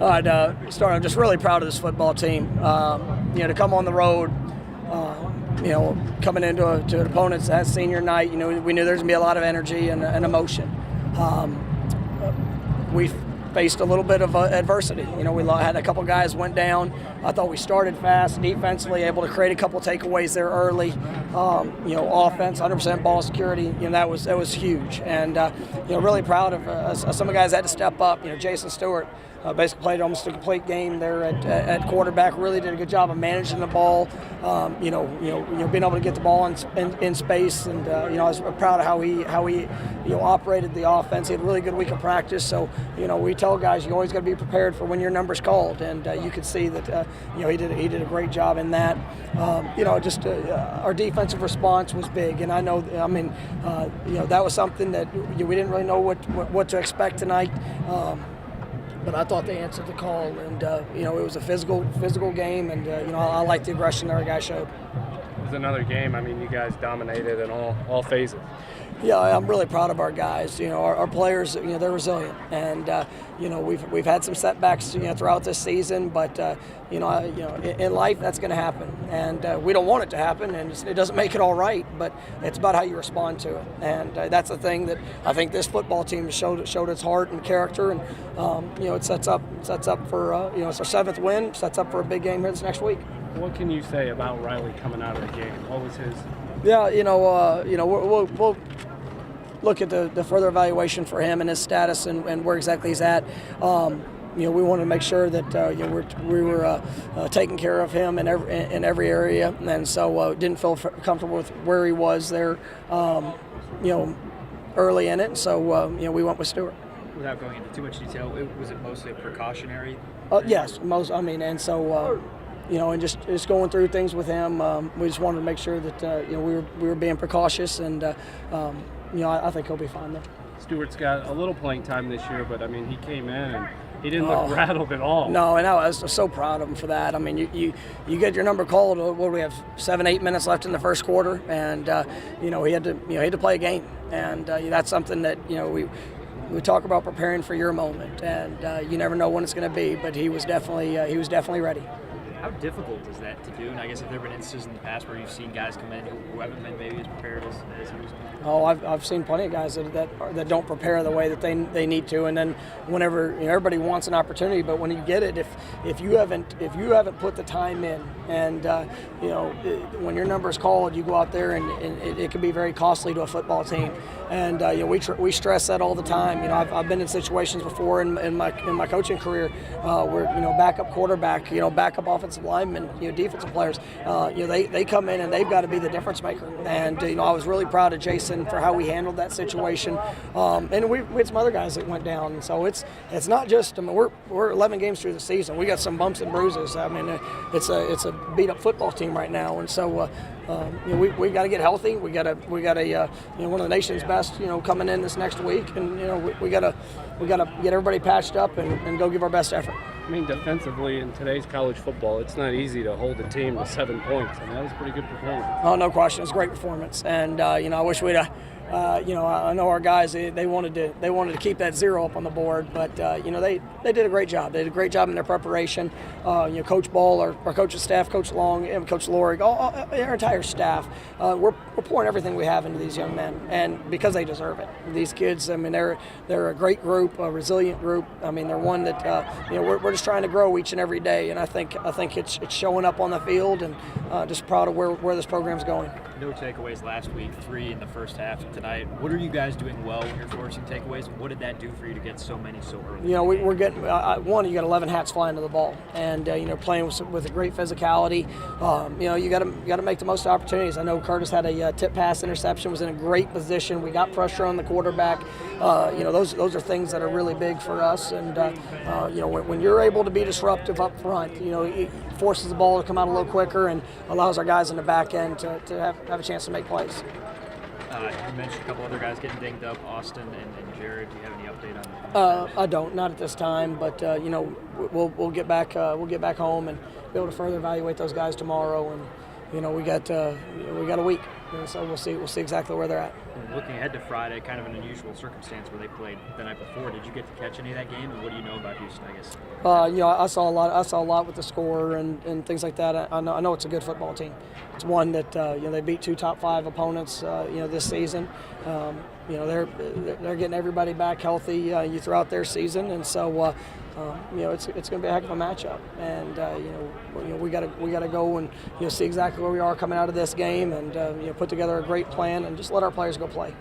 I'd start. I'm just really proud of this football team. To come on the road, coming into an opponent's that senior night, we knew there's gonna be a lot of energy and emotion. We faced a little bit of adversity. We had a couple guys went down. I thought we started fast, defensively, able to create a couple takeaways there early. Offense, 100% ball security. That was huge, and really proud of some of the guys that had to step up. Jason Stewart basically played almost a complete game there at quarterback. Really did a good job of managing the ball. Being able to get the ball in space, and I was proud of how he operated the offense. He had a really good week of practice. So we tell guys you always got to be prepared for when your number's called, and you could see that he did a great job in that. Our defensive response was big, and that was something that we didn't really know what to expect tonight. But I thought they answered the call, and it was a physical game, and I like the aggression that our guys showed. It was another game. You guys dominated in all phases. Yeah, I'm really proud of our guys. Our players, they're resilient, and we've had some setbacks, throughout this season, but in life that's going to happen, and we don't want it to happen, and it doesn't make it all right, but it's about how you respond to it, and that's the thing that I think this football team showed its heart and character, and it sets up for it's our 7th win, sets up for a big game here this next week. What can you say about Riley coming out of the game? What was his? Yeah, we'll look at the further evaluation for him and his status and where exactly he's at. We wanted to make sure that we were taking care of him in every area, and so didn't feel comfortable with where he was there, early in it. So we went with Stewart. Without going into too much detail, was it mostly a precautionary? Yes, and so. And just going through things with him, we just wanted to make sure that we were being precautious, and I think he'll be fine there. Stewart's got a little playing time this year, but he came in and he didn't look rattled at all. No, and I was so proud of him for that. You get your number called. What do we have? 7-8 minutes left in the first quarter, and he had to play a game, and that's something that we talk about preparing for your moment, and you never know when it's going to be. But he was definitely ready. How difficult is that to do? And I guess if there have been instances in the past where you've seen guys come in who haven't been maybe as prepared as he was? Oh, I've seen plenty of guys that don't prepare the way that they need to, and then whenever everybody wants an opportunity, but when you get it, if you haven't put the time in, and when your number is called, you go out there and it can be very costly to a football team, and we stress that all the time. I've been in situations before in my coaching career where backup quarterback, backup offensive linemen, defensive players, they come in and they've got to be the difference maker, and I was really proud of Jason for how we handled that situation, and we had some other guys that went down, and so it's not just we're 11 games through the season. We got some bumps and bruises. It's a beat up football team right now, and so we got to get healthy. We got a one of the nation's best coming in this next week, and we got to get everybody patched up and go give our best effort. Defensively in today's college football, it's not easy to hold a team to 7 points, and that was a pretty good performance. Oh, no question, it was a great performance, and I wish we'd. I know our guys. They wanted to keep that 0 up on the board, but they did a great job. They did a great job in their preparation. Coach Ball, our coaching staff, Coach Long, and Coach Lorig, our entire staff. We're pouring everything we have into these young men, and because they deserve it. These kids, they're a great group, a resilient group. They're one that we're just trying to grow each and every day, and I think it's showing up on the field, and just proud of where this program's going. No takeaways last week, 3 in the first half tonight. What are you guys doing well when you're forcing takeaways? What did that do for you to get so many so early? We're getting one. You got 11 hats flying to the ball, and playing with a great physicality. You got to make the most opportunities. I know Curtis had a tip pass interception, was in a great position. We got pressure on the quarterback. Those are things that are really big for us. And when you're able to be disruptive up front, it forces the ball to come out a little quicker and allows our guys in the back end to have a chance to make plays. You mentioned a couple other guys getting dinged up, Austin and Jared. Do you have any update on that? I don't, not at this time. But we'll get back home and be able to further evaluate those guys tomorrow. And we got a week. And so we'll see exactly where they're at. And looking ahead to Friday, kind of an unusual circumstance where they played the night before. Did you get to catch any of that game, and what do you know about Houston? I guess. I saw a lot with the score and things like that. I know it's a good football team. It's one that they beat 2 top 5 opponents this season. They're getting everybody back healthy throughout their season, and so it's going to be a heck of a matchup. And we got to go and see exactly where we are coming out of this game, and put together a great plan and just let our players go play.